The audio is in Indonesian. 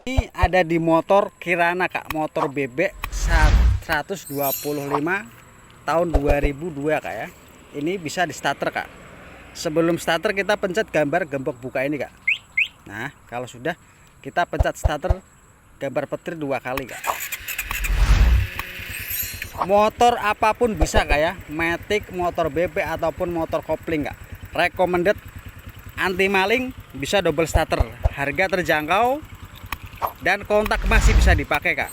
Ini ada di motor Kirana kak, motor bebek 125 tahun 2002 kak ya. Ini bisa di starter kak. Sebelum starter kita pencet gambar gembok buka ini kak. Nah kalau sudah kita pencet starter gambar petir 2 kali kak. Motor apapun bisa kak ya, matic, motor bebek ataupun motor kopling kak. Recommended, anti maling, bisa double starter, harga terjangkau dan kontak masih bisa dipakai kak.